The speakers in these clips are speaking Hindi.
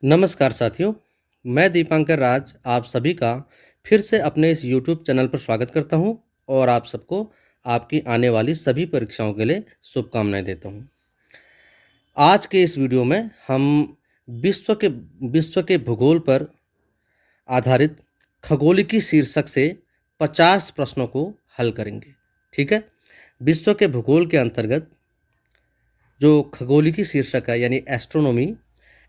नमस्कार साथियों, मैं दीपांकर राज आप सभी का फिर से अपने इस YouTube चैनल पर स्वागत करता हूं और आप सबको आपकी आने वाली सभी परीक्षाओं के लिए शुभकामनाएं देता हूं। आज के इस वीडियो में हम विश्व के विश्व के भूगोल पर आधारित खगोलिकी शीर्षक से 50 प्रश्नों को हल करेंगे। ठीक है, विश्व के भूगोल के अंतर्गत जो खगोलिकी शीर्षक है यानी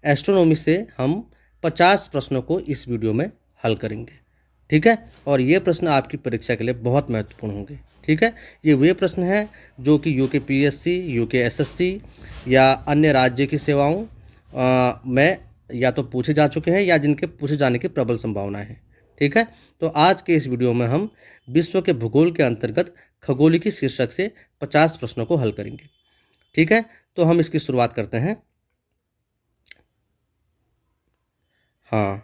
एस्ट्रोनॉमी से हम 50 प्रश्नों को इस वीडियो में हल करेंगे। ठीक है, और ये प्रश्न आपकी परीक्षा के लिए बहुत महत्वपूर्ण होंगे। ठीक है, ये वे प्रश्न हैं जो कि यूकेपीएससी, यूकेएसएससी या अन्य राज्य की सेवाओं में या तो पूछे जा चुके हैं या जिनके पूछे जाने की प्रबल संभावनाएं हैं। ठीक है, तो आज के इस वीडियो में हम विश्व के भूगोल के अंतर्गत खगोलिकी शीर्षक से 50 प्रश्नों को हल करेंगे। ठीक है, तो हम इसकी शुरुआत करते हैं। हाँ,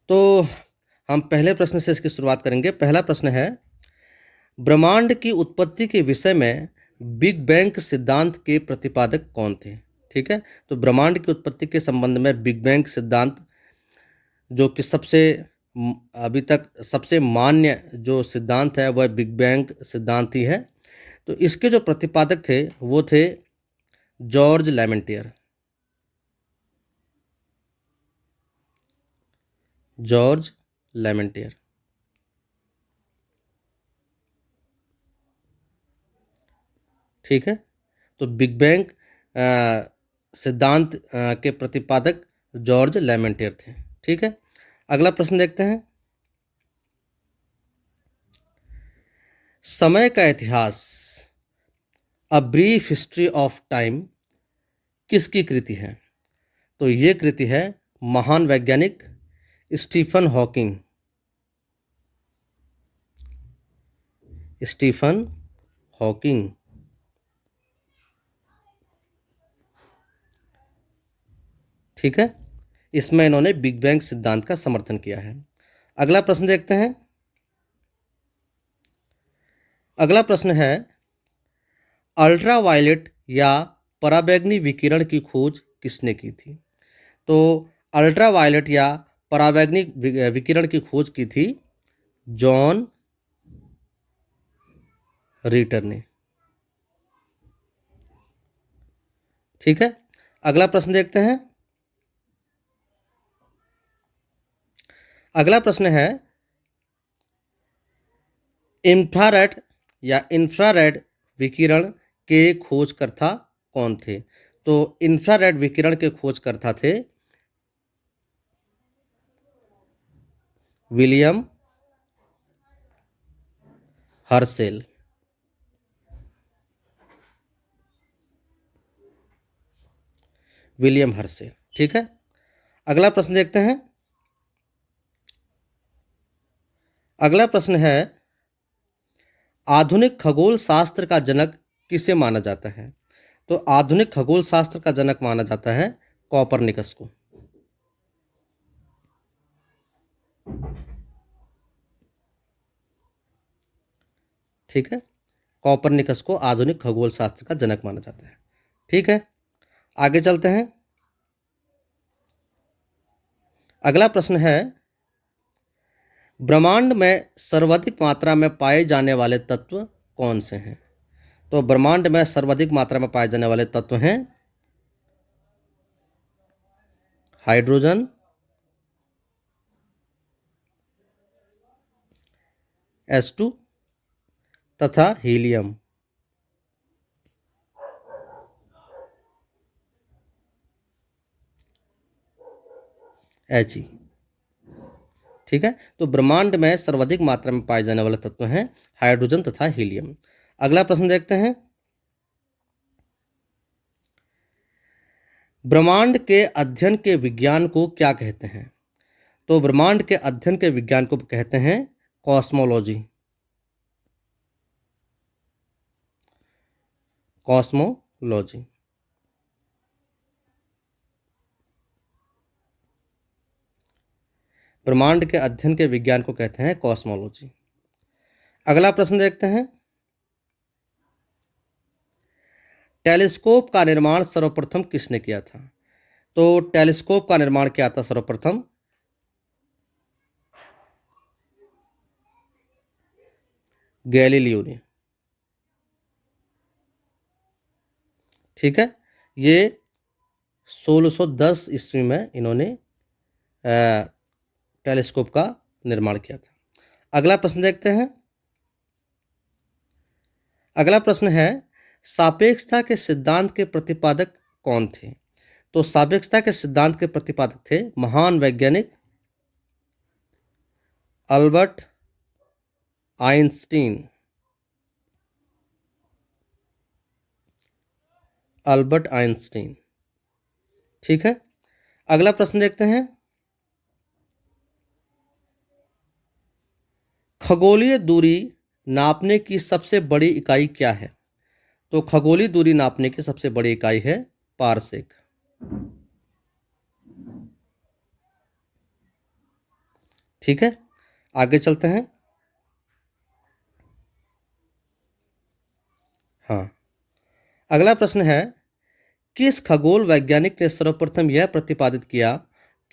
तो हम पहले प्रश्न से इसकी शुरुआत करेंगे। पहला प्रश्न है, ब्रह्मांड की उत्पत्ति के विषय में बिग बैंग सिद्धांत के प्रतिपादक कौन थे? ठीक है, तो ब्रह्मांड की उत्पत्ति के संबंध में बिग बैंग सिद्धांत जो कि अभी तक सबसे मान्य जो सिद्धांत है वह बिग बैंग सिद्धांत ही है। तो इसके जो प्रतिपादक थे वो थे जॉर्ज लेमेंटियर। जॉर्ज लेमेंटियर। ठीक है, तो बिग बैंग सिद्धांत के प्रतिपादक जॉर्ज लेमेंटियर थे। ठीक है, अगला प्रश्न देखते हैं। समय का इतिहास, a brief history of time किसकी कृति है? तो ये कृति है महान वैज्ञानिक स्टीफन हॉकिंग। Stephen Hawking. ठीक है, इसमें इन्होंने बिग बैंग सिद्धांत का समर्थन किया है। अगला प्रश्न देखते हैं। अगला प्रश्न है, अल्ट्रावायलेट या पराबैंगनी विकिरण की खोज किसने की थी? तो अल्ट्रावायलेट या पराबैंगनी विकिरण की खोज की थी जॉन रीटर ने। ठीक है, अगला प्रश्न देखते हैं। अगला प्रश्न है, इंफ्रारेड विकिरण के खोजकर्ता कौन थे? तो इंफ्रारेड विकिरण के खोजकर्ता थे विलियम हर्शेल। William Herschel. ठीक है, अगला प्रश्न देखते हैं। अगला प्रश्न है, आधुनिक खगोल शास्त्र का जनक किसे माना जाता है? तो आधुनिक खगोल शास्त्र का जनक माना जाता है कॉपरनिकस को। ठीक है, कॉपरनिकस को आधुनिक खगोल शास्त्र का जनक माना जाता है। ठीक है, आगे चलते हैं। अगला प्रश्न है, ब्रह्मांड में सर्वाधिक मात्रा में पाए जाने वाले तत्व कौन से हैं? तो ब्रह्मांड में सर्वाधिक मात्रा में पाए जाने वाले तत्व हैं हाइड्रोजन, H2 तथा हीलियम। He। ठीक है, तो ब्रह्मांड में सर्वाधिक मात्रा में पाए जाने वाले तत्व हैं हाइड्रोजन तथा हीलियम। अगला प्रश्न देखते हैं। ब्रह्मांड के अध्ययन के विज्ञान को क्या कहते हैं? तो ब्रह्मांड के अध्ययन के विज्ञान को कहते हैं कॉस्मोलॉजी। कॉस्मोलॉजी। ब्रह्मांड के अध्ययन के विज्ञान को कहते हैं कॉस्मोलॉजी। अगला प्रश्न देखते हैं। टेलीस्कोप का निर्माण सर्वप्रथम किसने किया था? तो टेलीस्कोप का निर्माण किया था सर्वप्रथम? गैलीलियो ने। ठीक है, ये 1610 ईस्वी में इन्होंने टेलीस्कोप का निर्माण किया था। अगला प्रश्न देखते हैं। अगला प्रश्न है, सापेक्षता के सिद्धांत के प्रतिपादक कौन थे? तो सापेक्षता के सिद्धांत के प्रतिपादक थे महान वैज्ञानिक अल्बर्ट आइंस्टीन। Albert Einstein. ठीक है, अगला प्रश्न देखते हैं। खगोलीय दूरी नापने की सबसे बड़ी इकाई क्या है? तो खगोलीय दूरी नापने की सबसे बड़ी इकाई है पारसेक। ठीक है, आगे चलते हैं। हाँ, अगला प्रश्न है, किस खगोल वैज्ञानिक ने सर्वप्रथम यह प्रतिपादित किया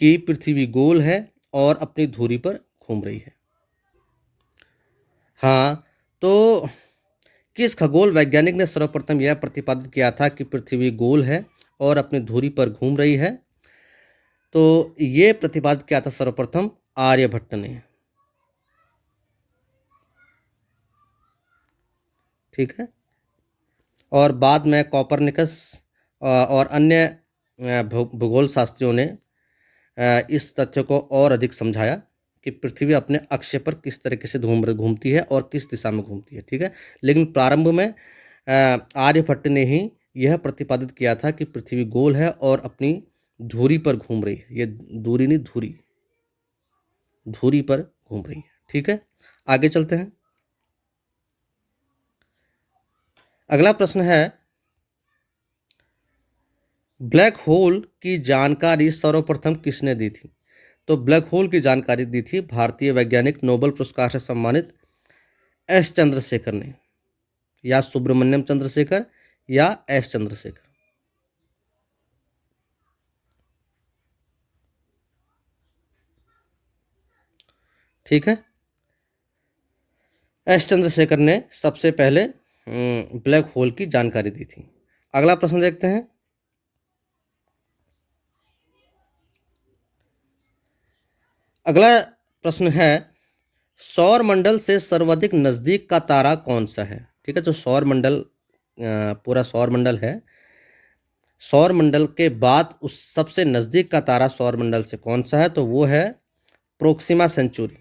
कि पृथ्वी गोल है और अपनी धुरी पर घूम रही है? हाँ, तो किस खगोल वैज्ञानिक ने सर्वप्रथम यह प्रतिपादित किया था कि पृथ्वी गोल है और अपनी धुरी पर घूम रही है? तो ये प्रतिपादित किया था सर्वप्रथम आर्यभट्ट ने। ठीक है, और बाद में कॉपरनिकस और अन्य भूगोल शास्त्रियों ने इस तथ्य को और अधिक समझाया कि पृथ्वी अपने अक्ष पर किस तरीके से घूमती है और किस दिशा में घूमती है। ठीक है, लेकिन प्रारंभ में आर्यभट्ट ने ही यह प्रतिपादित किया था कि पृथ्वी गोल है और अपनी धुरी पर घूम रही है। ये दूरी नहीं, धुरी, धुरी पर घूम रही है। ठीक है, आगे चलते हैं। अगला प्रश्न है, ब्लैक होल की जानकारी सर्वप्रथम किसने दी थी? तो ब्लैक होल की जानकारी दी थी भारतीय वैज्ञानिक नोबेल पुरस्कार से सम्मानित एस चंद्रशेखर ने, या सुब्रमण्यम चंद्रशेखर, या एस चंद्रशेखर। ठीक है, एस चंद्रशेखर ने सबसे पहले ब्लैक होल की जानकारी दी थी। अगला प्रश्न देखते हैं। अगला प्रश्न है, सौर मंडल से सर्वाधिक नजदीक का तारा कौन सा है? ठीक है, जो सौर मंडल पूरा सौर मंडल है, सौर मंडल के बाद उस सबसे नजदीक का तारा सौर मंडल से कौन सा है? तो वो है प्रोक्सिमा सेंचुरी।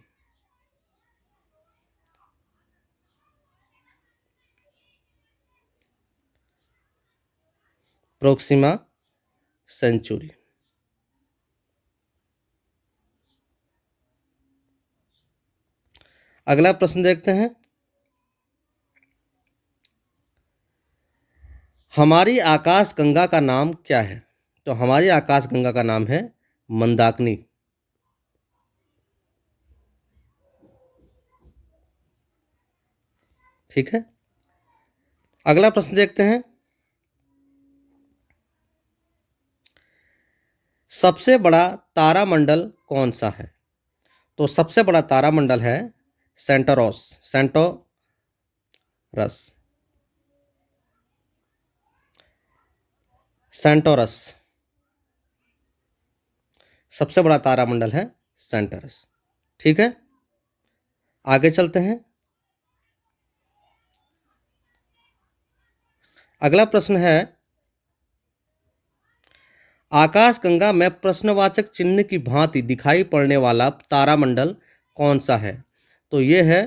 Proxima Centauri. अगला प्रश्न देखते हैं। हमारी आकाश गंगा का नाम क्या है? तो हमारी आकाश गंगा का नाम है मंदाकिनी। ठीक है, अगला प्रश्न देखते हैं। सबसे बड़ा तारामंडल कौन सा है? तो सबसे बड़ा तारामंडल है सेंटोरस। सेंटोरस सबसे बड़ा तारामंडल है सेंटोरस। ठीक है, आगे चलते हैं। अगला प्रश्न है, आकाशगंगा में प्रश्नवाचक चिन्ह की भांति दिखाई पड़ने वाला तारामंडल कौन सा है? तो यह है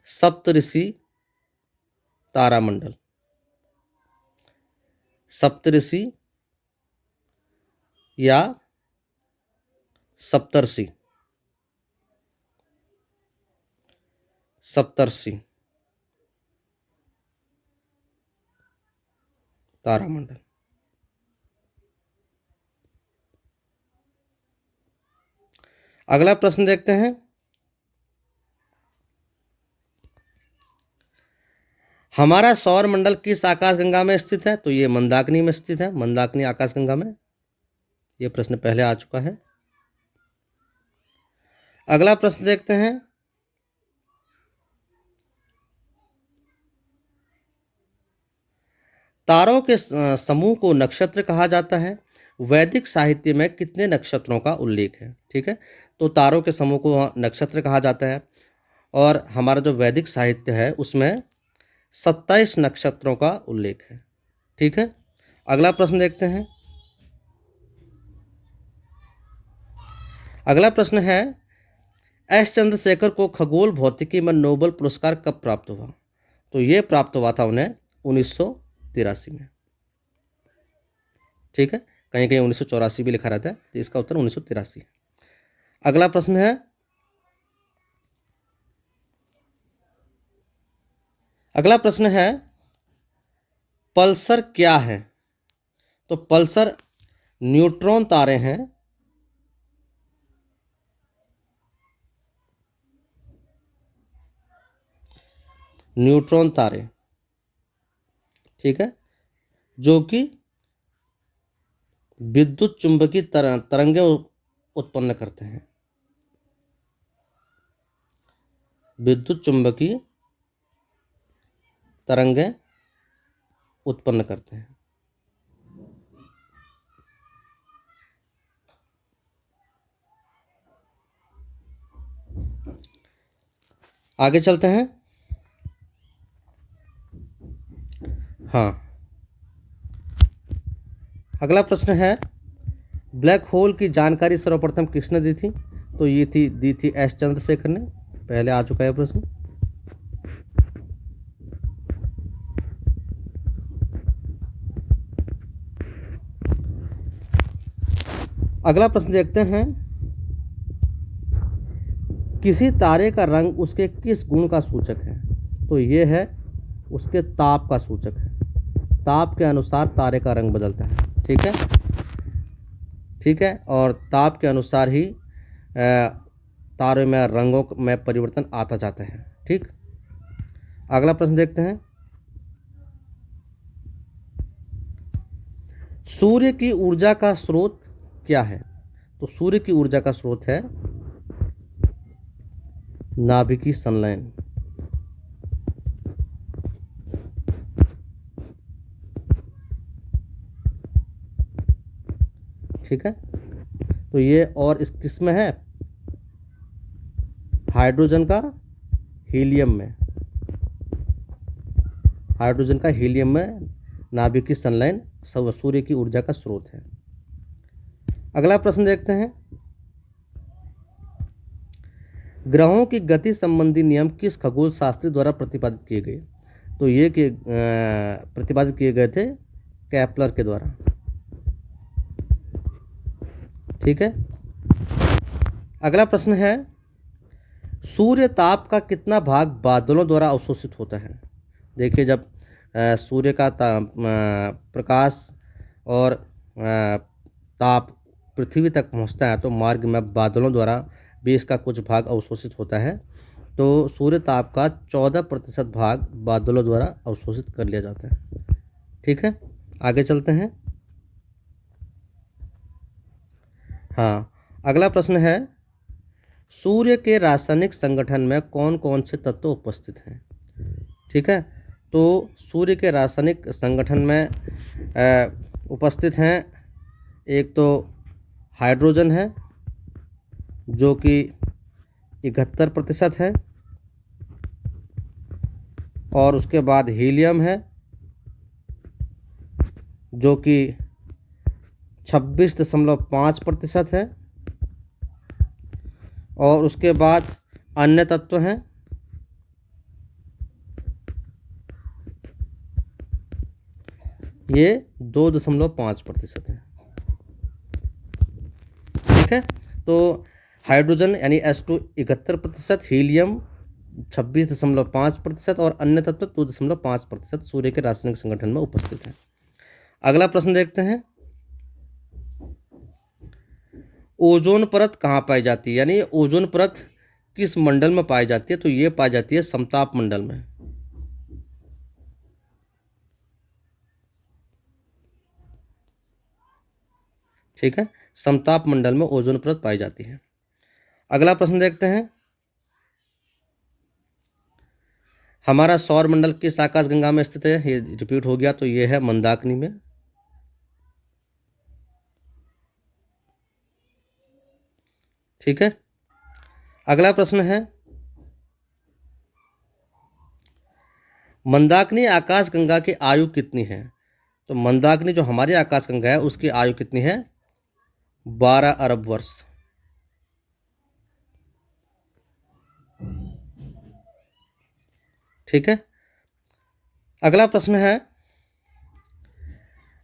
सप्तऋषि तारामंडल। सप्तऋषि या सप्तर्षि। सप्तर्षि तारामंडल। अगला प्रश्न देखते हैं। हमारा सौर मंडल किस आकाशगंगा में स्थित है? तो ये मंदाकिनी में स्थित है, मंदाकिनी आकाशगंगा में। ये प्रश्न पहले आ चुका है। अगला प्रश्न देखते हैं। तारों के समूह को नक्षत्र कहा जाता है। वैदिक साहित्य में कितने नक्षत्रों का उल्लेख है? ठीक है, तो तारों के समूह को नक्षत्र कहा जाता है और हमारा जो वैदिक साहित्य है उसमें 27 नक्षत्रों का उल्लेख है। ठीक है, अगला प्रश्न देखते हैं। अगला प्रश्न है, एस चंद्रशेखर को खगोल भौतिकी में नोबेल पुरस्कार कब प्राप्त हुआ? तो ये प्राप्त हुआ था उन्हें 1983 में। ठीक है, कहीं कहीं 1984 भी लिखा रहता है, तो इसका उत्तर 1983। अगला प्रश्न है, अगला प्रश्न है पल्सर क्या है? तो पल्सर न्यूट्रॉन तारे हैं। न्यूट्रॉन तारे, ठीक है, जो कि विद्युत चुंबकीय तरंगें उत्पन्न करते हैं। विद्युत चुंबकीय तरंगें उत्पन्न करते हैं। आगे चलते हैं। हाँ, अगला प्रश्न है, ब्लैक होल की जानकारी सर्वप्रथम किसने दी थी? तो ये दी थी एस चंद्रशेखर ने। पहले आ चुका है प्रश्न। अगला प्रश्न देखते हैं, किसी तारे का रंग उसके किस गुण का सूचक है? तो ये है उसके ताप का सूचक है। ताप के अनुसार तारे का रंग बदलता है। ठीक है, ठीक है, और ताप के अनुसार ही तारे में रंगों में परिवर्तन आता जाता है। ठीक, अगला प्रश्न देखते हैं, सूर्य की ऊर्जा का स्रोत क्या है? तो सूर्य की ऊर्जा का स्रोत है नाभिकीय संलयन। ठीक है, तो ये और इस किसमें है? हाइड्रोजन का हीलियम में। हाइड्रोजन का हीलियम में नाभिकीय संलयन सूर्य की ऊर्जा का स्रोत है। अगला प्रश्न देखते हैं, ग्रहों की गति संबंधी नियम किस खगोल शास्त्री द्वारा प्रतिपादित किए गए? तो ये प्रतिपादित किए गए थे केपलर के द्वारा। ठीक है, अगला प्रश्न है, सूर्य ताप का कितना भाग बादलों द्वारा अवशोषित होता है? देखिए, जब सूर्य का प्रकाश और ताप पृथ्वी तक पहुंचता है तो मार्ग में बादलों द्वारा भी इसका कुछ भाग अवशोषित होता है। तो सूर्य ताप का 14% भाग बादलों द्वारा अवशोषित कर लिया जाता है। ठीक है, आगे चलते हैं। हाँ, अगला प्रश्न है, सूर्य के रासायनिक संगठन में कौन कौन से तत्व उपस्थित हैं? ठीक है, तो सूर्य के रासायनिक संगठन में उपस्थित हैं, एक तो हाइड्रोजन है जो कि 71% है, और उसके बाद हीलियम है जो कि 26.5% है, और उसके बाद अन्य तत्व हैं ये 2.5% है। ठीक है, तो हाइड्रोजन यानी H2 71%, हीलियम 26.5% और अन्य तत्व 2.5% सूर्य के रासायनिक संगठन में उपस्थित है। अगला प्रश्न देखते हैं, ओजोन परत कहाँ पाई जाती है? यानी ओजोन परत किस मंडल में पाई जाती है? तो ये पाई जाती है समताप मंडल में। ठीक है, समताप मंडल में ओजोन परत पाई जाती है। अगला प्रश्न देखते हैं, हमारा सौर मंडल किस आकाशगंगा में स्थित है? ये रिपीट हो गया, तो ये है मंदाकिनी में। ठीक है, अगला प्रश्न है, मंदाकिनी आकाशगंगा की आयु कितनी है? तो मंदाकिनी जो हमारी आकाशगंगा है उसकी आयु कितनी है? 12 अरब वर्ष। ठीक है, अगला प्रश्न है,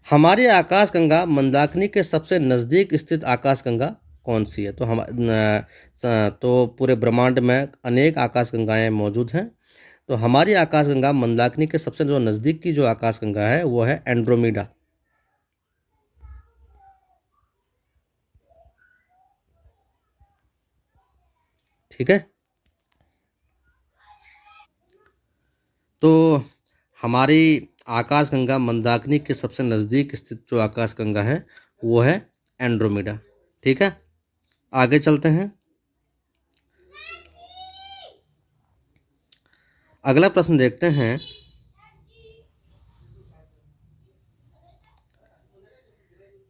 हमारी आकाशगंगा मंदाकिनी के सबसे नज़दीक स्थित आकाशगंगा कौन सी है? तो पूरे ब्रह्मांड में अनेक आकाशगंगाएं मौजूद हैं। तो हमारी आकाशगंगा मंदाकिनी के सबसे जो नज़दीक की जो आकाशगंगा है वो है एंड्रोमीडा। ठीक है, तो हमारी आकाशगंगा मंदाकिनी के सबसे नज़दीक स्थित जो आकाशगंगा है वो है एंड्रोमीडा। ठीक है, आगे चलते हैं। अगला प्रश्न देखते हैं,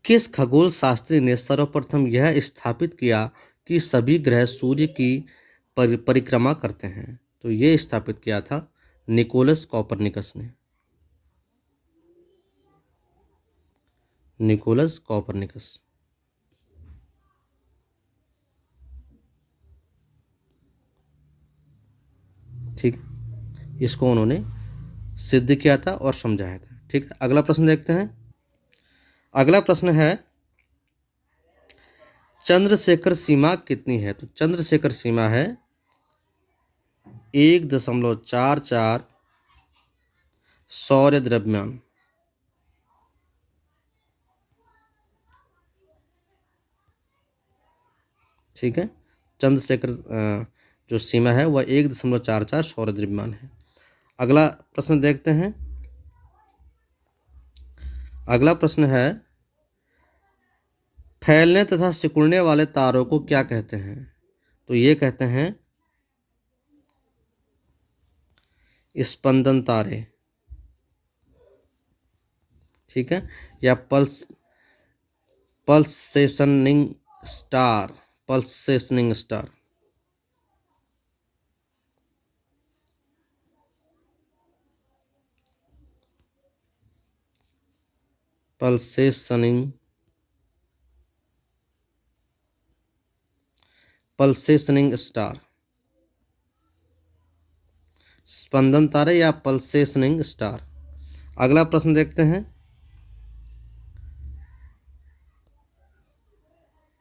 किस खगोल शास्त्री ने सर्वप्रथम यह स्थापित किया कि सभी ग्रह सूर्य की परिक्रमा करते हैं? तो ये स्थापित किया था निकोलस कॉपरनिकस ने। Nicolaus Copernicus. ठीक, इसको उन्होंने सिद्ध किया था और समझाया था। ठीक है, अगला प्रश्न देखते हैं। अगला प्रश्न है, चंद्रशेखर सीमा कितनी है? तो चंद्रशेखर सीमा है 1.44 सौर द्रव्यमान। ठीक है, चंद्रशेखर जो सीमा है वह 1.44 सौर द्रव्यमान है। अगला प्रश्न देखते हैं। अगला प्रश्न है, फैलने तथा सिकुड़ने वाले तारों को क्या कहते हैं? तो ये कहते हैं स्पंदन तारे। ठीक है, या पल्सेशनिंग स्टार। पल्सेशनिंग स्टार। पल्सेशनिंग पल्सेशनिंग स्टार, स्पंदन तारे या पल्सेशनिंग स्टार। अगला प्रश्न देखते हैं,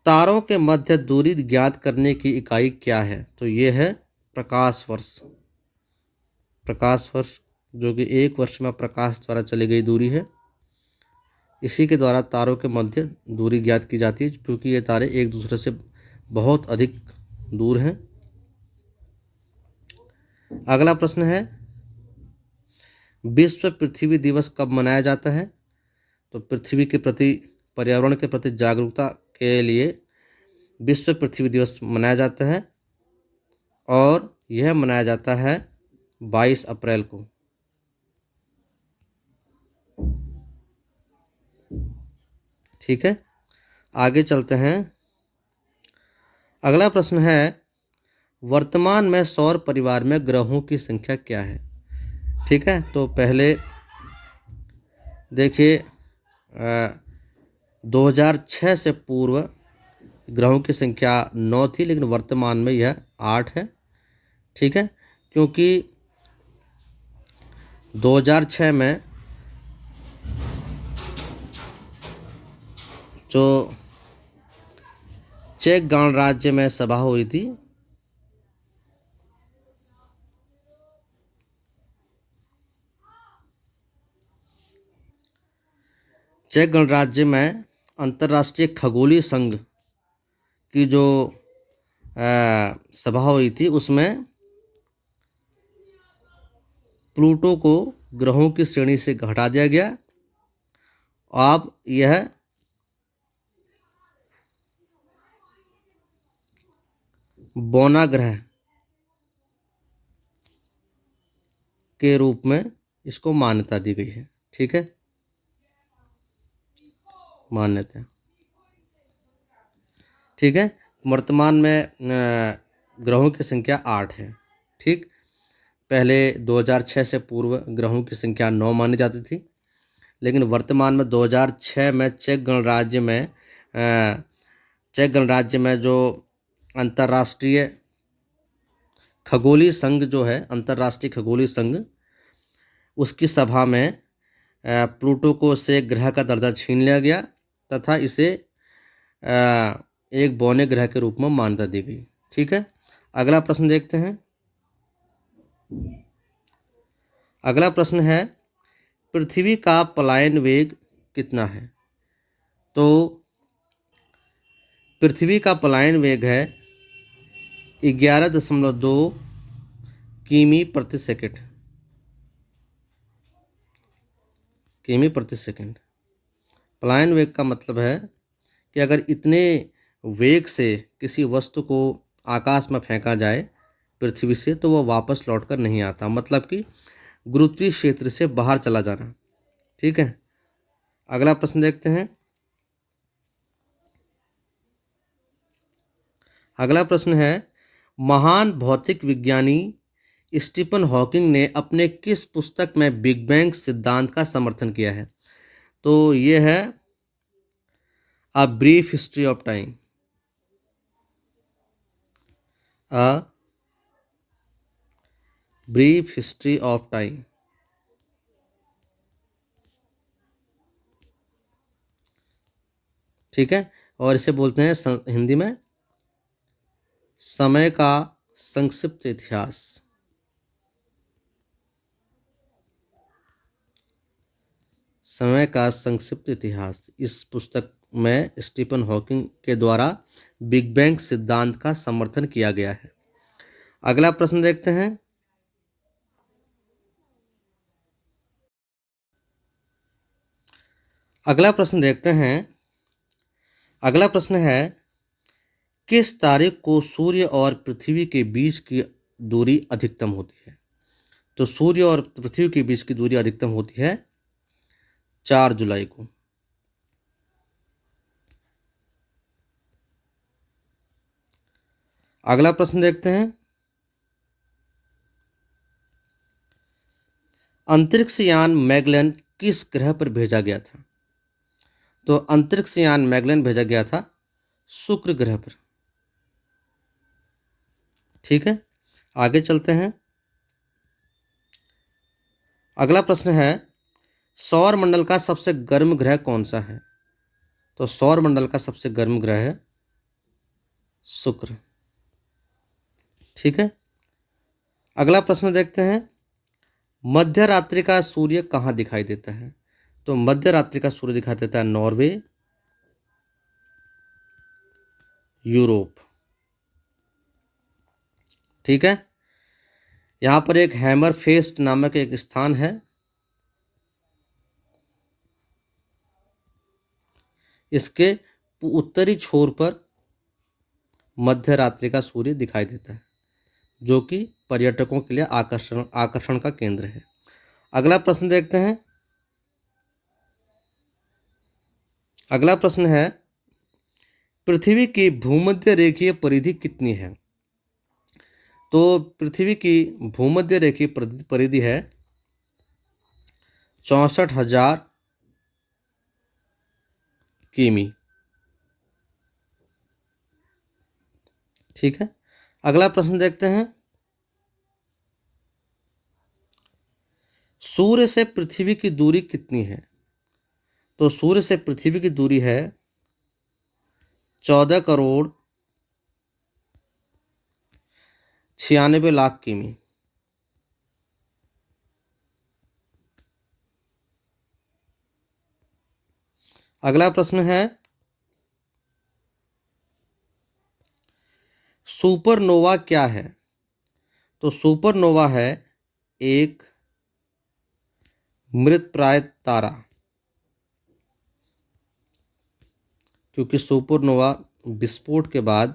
तारों के मध्य दूरी ज्ञात करने की इकाई क्या है? तो ये है प्रकाश वर्ष। प्रकाश वर्ष जो कि एक वर्ष में प्रकाश द्वारा चली गई दूरी है, इसी के द्वारा तारों के मध्य दूरी ज्ञात की जाती है, क्योंकि ये तारे एक दूसरे से बहुत अधिक दूर हैं। अगला प्रश्न है, विश्व पृथ्वी दिवस कब मनाया जाता है? तो पृथ्वी के प्रति, पर्यावरण के प्रति जागरूकता के लिए विश्व पृथ्वी दिवस मनाया जाता है, और यह मनाया जाता है 22 अप्रैल को। ठीक है, आगे चलते हैं। अगला प्रश्न है, वर्तमान में सौर परिवार में ग्रहों की संख्या क्या है? ठीक है, तो पहले देखिए 2006 से पूर्व ग्रहों की संख्या 9 थी, लेकिन वर्तमान में यह 8 है। ठीक है, क्योंकि 2006 में जो चेक गणराज्य में सभा हुई थी, चेक गणराज्य में अंतर्राष्ट्रीय खगोलीय संघ की जो सभा हुई थी, उसमें प्लूटो को ग्रहों की श्रेणी से हटा दिया गया। अब यह बौना ग्रह के रूप में इसको मान्यता दी गई है। ठीक है, मान्यता। ठीक है, वर्तमान में ग्रहों की संख्या 8 है। ठीक, पहले 2006 से पूर्व ग्रहों की संख्या 9 मानी जाती थी, लेकिन वर्तमान में 2006 में चेक गणराज्य में जो अंतर्राष्ट्रीय खगोलीय संघ जो है, अंतर्राष्ट्रीय खगोलीय संघ, उसकी सभा में प्लूटो को से ग्रह का दर्जा छीन लिया गया तथा इसे एक बौने ग्रह के रूप में मान्यता दी गई। ठीक है, अगला प्रश्न देखते हैं। अगला प्रश्न है, पृथ्वी का पलायन वेग कितना है? तो पृथ्वी का पलायन वेग है 11.2 किमी प्रति सेकंड। किमी प्रति सेकंड। पलायन वेग का मतलब है कि अगर इतने वेग से किसी वस्तु को आकाश में फेंका जाए पृथ्वी से, तो वह वापस लौटकर नहीं आता, मतलब कि गुरुत्वीय क्षेत्र से बाहर चला जाना। ठीक है, अगला प्रश्न देखते हैं। अगला प्रश्न है, महान भौतिक विज्ञानी स्टीफन हॉकिंग ने अपने किस पुस्तक में बिग बैंग सिद्धांत का समर्थन किया है? तो ये है a brief history of time. A brief history of time. ठीक है, और इसे बोलते हैं हिंदी में समय का संक्षिप्त इतिहास। समय का संक्षिप्त इतिहास। इस पुस्तक में स्टीफन हॉकिंग के द्वारा बिग बैंग सिद्धांत का समर्थन किया गया है। अगला प्रश्न देखते हैं। अगला प्रश्न देखते हैं। अगला प्रश्न है, किस तारीख को सूर्य और पृथ्वी के बीच की दूरी अधिकतम होती है? तो सूर्य और पृथ्वी के बीच की दूरी अधिकतम होती है 4 जुलाई को। अगला प्रश्न देखते हैं। अंतरिक्ष यान मैगेलन किस ग्रह पर भेजा गया था? तो अंतरिक्ष यान मैगेलन भेजा गया था शुक्र ग्रह पर। ठीक है, आगे चलते हैं। अगला प्रश्न है, सौर मंडल का सबसे गर्म ग्रह कौन सा है? तो सौर मंडल का सबसे गर्म ग्रह है शुक्र। ठीक है, अगला प्रश्न देखते हैं। मध्य रात्रि का सूर्य कहाँ दिखाई देता है? तो मध्य रात्रि का सूर्य दिखाई देता है नॉर्वे, यूरोप। ठीक है, यहाँ पर एक हैमर फेस्ट नामक एक स्थान है। इसके उत्तरी छोर पर मध्य रात्रि का सूर्य दिखाई देता है, जो कि पर्यटकों के लिए आकर्षण का केंद्र है। अगला प्रश्न देखते हैं। अगला प्रश्न है, पृथ्वी की भूमध्य रेखीय परिधि कितनी है? तो पृथ्वी की भूमध्य रेखीय परिधि है 64,000 किमी। ठीक है, अगला प्रश्न देखते हैं। सूर्य से पृथ्वी की दूरी कितनी है? तो सूर्य से पृथ्वी की दूरी है 14,96,00,000 किमी। अगला प्रश्न है, सुपरनोवा क्या है? तो सुपरनोवा है एक मृतप्राय तारा, क्योंकि सुपरनोवा विस्फोट के बाद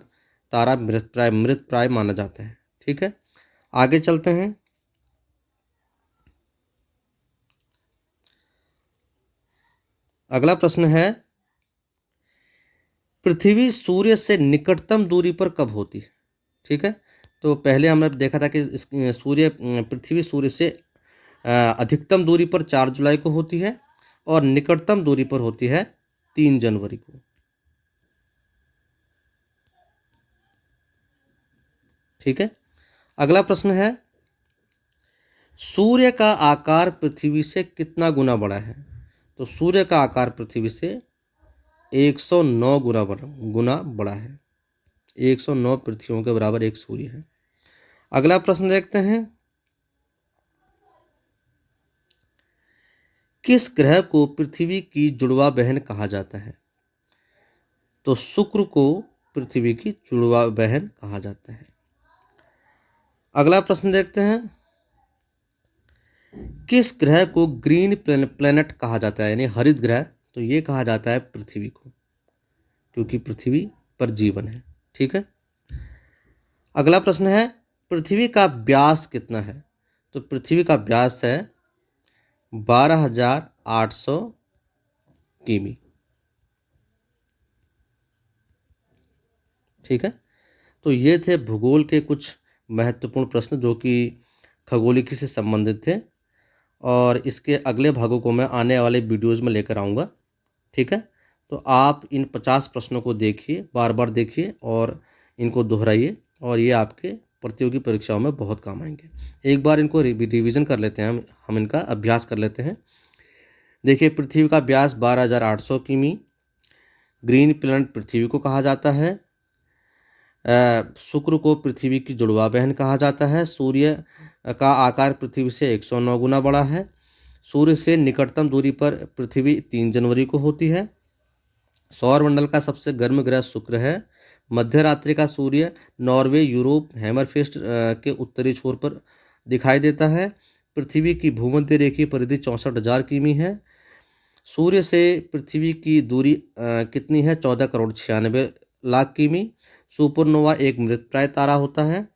तारा मृतप्राय माना जाता है। ठीक है, आगे चलते हैं। अगला प्रश्न है, पृथ्वी सूर्य से निकटतम दूरी पर कब होती है? ठीक है, तो पहले हमने देखा था कि पृथ्वी सूर्य से अधिकतम दूरी पर 4 जुलाई को होती है और निकटतम दूरी पर होती है 3 जनवरी को। ठीक है, अगला प्रश्न है, सूर्य का आकार पृथ्वी से कितना गुना बड़ा है? तो सूर्य का आकार पृथ्वी से 109 गुना बड़ा है। 109 पृथ्वियों के बराबर एक सूर्य है। अगला प्रश्न देखते हैं, किस ग्रह को पृथ्वी की जुड़वा बहन कहा जाता है? तो शुक्र को पृथ्वी की जुड़वा बहन कहा जाता है। अगला प्रश्न देखते हैं, किस ग्रह को ग्रीन प्लेनेट कहा जाता है, यानी हरित ग्रह? तो ये कहा जाता है पृथ्वी को, क्योंकि पृथ्वी पर जीवन है। ठीक है, अगला प्रश्न है, पृथ्वी का व्यास कितना है? तो पृथ्वी का व्यास है 12,800 किमी। ठीक है, तो ये थे भूगोल के कुछ महत्वपूर्ण प्रश्न जो कि खगोलिकी से संबंधित थे, और इसके अगले भागों को मैं आने वाले वीडियोज़ में लेकर आऊँगा। ठीक है, तो आप इन 50 प्रश्नों को देखिए, बार बार देखिए और इनको दोहराइए, और ये आपके प्रतियोगी परीक्षाओं में बहुत काम आएंगे। एक बार इनको रिवीजन कर लेते हैं, हम इनका अभ्यास कर लेते हैं। देखिए, पृथ्वी का व्यास 12,800 किमी, ग्रीन प्लैनेट पृथ्वी को कहा जाता है, शुक्र को पृथ्वी की जुड़वा बहन कहा जाता है, सूर्य का आकार पृथ्वी से 109 गुना बड़ा है, सूर्य से निकटतम दूरी पर पृथ्वी 3 जनवरी को होती है, सौरमंडल का सबसे गर्म ग्रह शुक्र है, मध्य रात्रि का सूर्य नॉर्वे, यूरोप, हैमरफेस्ट के उत्तरी छोर पर दिखाई देता है, पृथ्वी की भूमध्य रेखीय परिधि 64,000 किमी है, सूर्य से पृथ्वी की दूरी कितनी है? 14,96,00,000 किमी। सुपरनोवा एक मृतप्राय तारा होता है।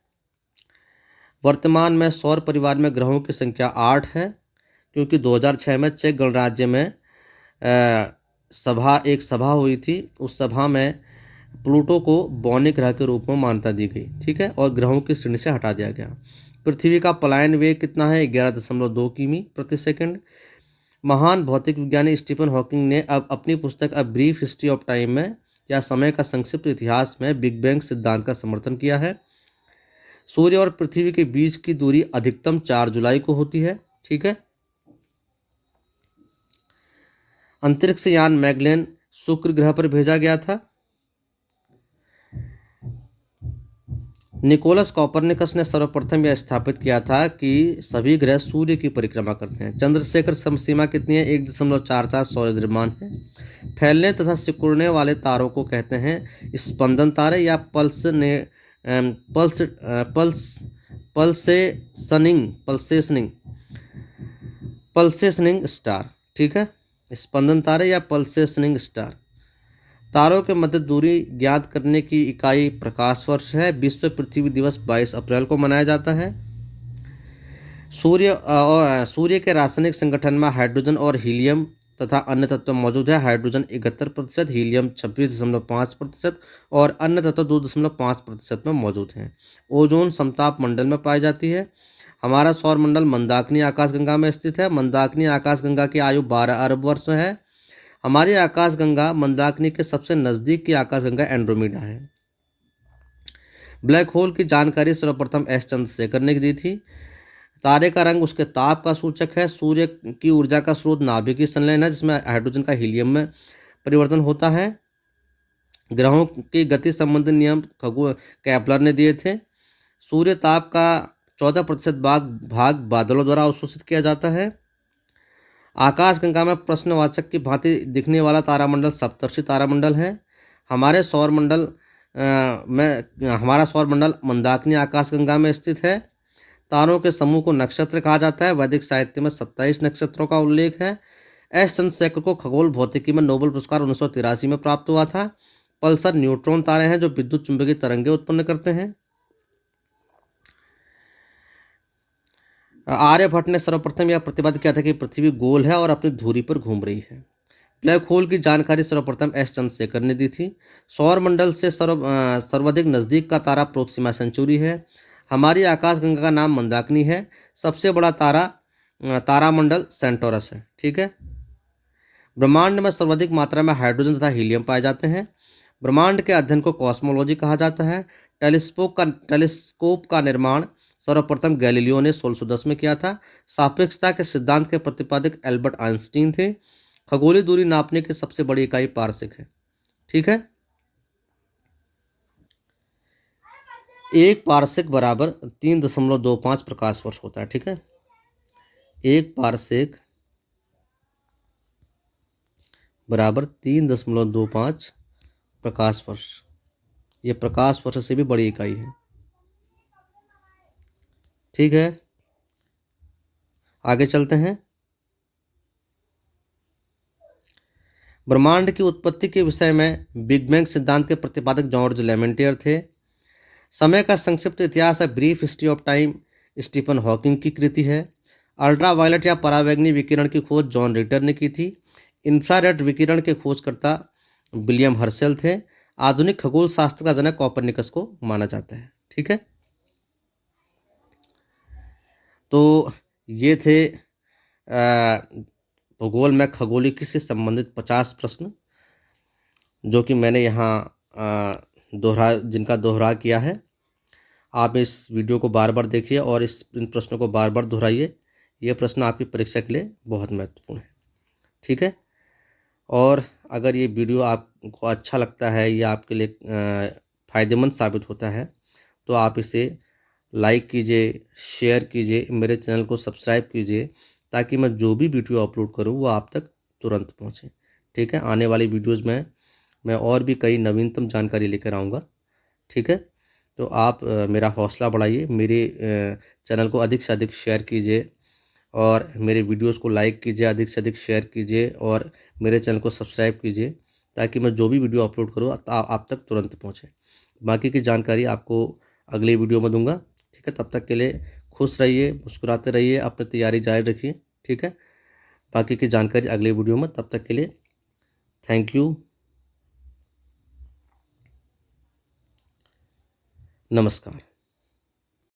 वर्तमान में सौर परिवार में ग्रहों की संख्या 8 है, क्योंकि 2006 में चेक गणराज्य में एक सभा हुई थी। उस सभा में प्लूटो को बौने ग्रह के रूप में मान्यता दी गई। ठीक है, और ग्रहों की श्रेणी से हटा दिया गया। पृथ्वी का पलायन वेग कितना है? 11.2 किमी प्रति सेकंड। महान भौतिक विज्ञानी स्टीफन हॉकिंग ने अब अपनी पुस्तक a brief history of time में, या समय का संक्षिप्त इतिहास में, बिग बैंग सिद्धांत का समर्थन किया है। सूर्य और पृथ्वी के बीच की दूरी अधिकतम 4 जुलाई को होती है। ठीक है, अंतरिक्ष यान मैगेलन शुक्र ग्रह पर भेजा गया था। निकोलस कॉपरनिकस ने सर्वप्रथम यह स्थापित किया था कि सभी ग्रह सूर्य की परिक्रमा करते हैं। चंद्रशेखर समसीमा कितनी है? 1.44 सौर द्रव्यमान है। फैलने तथा सिकुड़ने वाले तारों को कहते हैं स्पंदन तारे या पल्सेशनिंग स्टार। ठीक है, स्पंदन तारे या पल्सेशनिंग स्टार। तारों के मध्य दूरी ज्ञात करने की इकाई प्रकाश वर्ष है। विश्व पृथ्वी दिवस 22 अप्रैल को मनाया जाता है। सूर्य के रासायनिक संगठन में हाइड्रोजन और हीलियम तथा अन्य तत्व मौजूद है। हाइड्रोजन 71%, हीलियम 26.5% और अन्य तत्व 2.5% में मौजूद हैं। ओजोन समताप मंडल में पाई जाती है। हमारा सौर मंडल मंदाकिनी आकाशगंगा में स्थित है। मंदाकिनी आकाशगंगा की आयु 12 अरब वर्ष है। हमारी आकाशगंगा मंदाकिनी के सबसे नज़दीक की आकाशगंगा एंड्रोमेडा है। ब्लैक होल की जानकारी सर्वप्रथम एस चंद्रशेखर ने दी थी। तारे का रंग उसके ताप का सूचक है। सूर्य की ऊर्जा का स्रोत नाभिकीय संलयन है, जिसमें हाइड्रोजन का हीलियम में परिवर्तन होता है। ग्रहों की गति संबंधी नियम केपलर ने दिए थे। सूर्य ताप का 14% भाग बादलों द्वारा अवशोषित किया जाता है। आकाशगंगा में प्रश्नवाचक की भांति दिखने वाला तारामंडल सप्तर्षि तारामंडल है। हमारा सौर मंडल मंदाकिनी आकाशगंगा में स्थित है। तारों के समूह को नक्षत्र कहा जाता है। वैदिक साहित्य में 27 नक्षत्रों का उल्लेख है। एस चंद्रशेखर को खगोल भौतिकी में नोबेल पुरस्कार 1983 में प्राप्त हुआ था। पल्सर न्यूट्रॉन तारे हैं जो विद्युत चुंबकीय तरंगें उत्पन्न करते हैं। आर्यभट्ट ने सर्वप्रथम यह प्रतिपादित किया था कि पृथ्वी गोल है और अपनी धुरी पर घूम रही है। ब्लैक होल की जानकारी सर्वप्रथम एस चंद्रशेखर ने दी थी। सौर मंडल से सर्वाधिक नज़दीक का तारा प्रोक्सिमा सेंचुरी है। हमारी आकाशगंगा का नाम मंदाकिनी है। सबसे बड़ा तारामंडल सेंटोरस है। ठीक है। ब्रह्मांड में सर्वाधिक मात्रा में हाइड्रोजन तथा हीलियम पाए जाते हैं। ब्रह्मांड के अध्ययन को कॉस्मोलॉजी कहा जाता है। टेलीस्कोप का निर्माण सर्वप्रथम गैलीलियो ने 1610 में किया था। सापेक्षता के सिद्धांत के प्रतिपादक एल्बर्ट आइंस्टीन थे। खगोलीय दूरी नापने की सबसे बड़ी इकाई पारसेक है। ठीक है। एक पारसेक बराबर 3.25 प्रकाश वर्ष होता है। ठीक है। एक पारसेक बराबर 3.25 प्रकाश वर्ष। ये प्रकाश वर्ष से भी बड़ी इकाई है। ठीक है। आगे चलते हैं। ब्रह्मांड की उत्पत्ति के विषय में बिग बैंग सिद्धांत के प्रतिपादक जॉर्ज लेमेंटियर थे। समय का संक्षिप्त इतिहास, brief history of time, Stephen Hawking की कृति है। अल्ट्रावायलेट या परावैंगनी विकिरण की खोज जॉन रिटर ने की थी। इंफ्रारेड विकिरण के खोजकर्ता विलियम हर्शेल थे। आधुनिक खगोल शास्त्र का जनक कोपरनिकस को माना जाता है। ठीक है। तो ये थे भूगोल में खगोलिकी से संबंधित 50 प्रश्न जो कि मैंने यहाँ जिनका दोहरा किया है। आप इस वीडियो को बार बार देखिए और इन प्रश्नों को बार बार दोहराइए। ये प्रश्न आपकी परीक्षा के लिए बहुत महत्वपूर्ण है। ठीक है। और अगर ये वीडियो आपको अच्छा लगता है या आपके लिए फ़ायदेमंद साबित होता है तो आप इसे लाइक कीजिए, शेयर कीजिए, मेरे चैनल को सब्सक्राइब कीजिए ताकि मैं जो भी वीडियो अपलोड करूँ वो आप तक तुरंत पहुँचे। ठीक है। आने वाली वीडियोज़ में मैं और भी कई नवीनतम जानकारी लेकर आऊँगा। ठीक है। तो आप मेरा हौसला बढ़ाइए, मेरे चैनल को अधिक से अधिक शेयर कीजिए और मेरे वीडियोस को लाइक कीजिए, अधिक से अधिक शेयर कीजिए और मेरे चैनल को सब्सक्राइब कीजिए ताकि मैं जो भी वीडियो अपलोड करूँ आप तक तुरंत पहुँचे। बाकी की जानकारी आपको अगली वीडियो में दूंगा। ठीक है। तब तक के लिए खुश रहिए, मुस्कुराते रहिए, अपनी तैयारी जारी रखिए। ठीक है। बाकी की जानकारी अगले वीडियो में। तब तक के लिए थैंक यू। नमस्कार।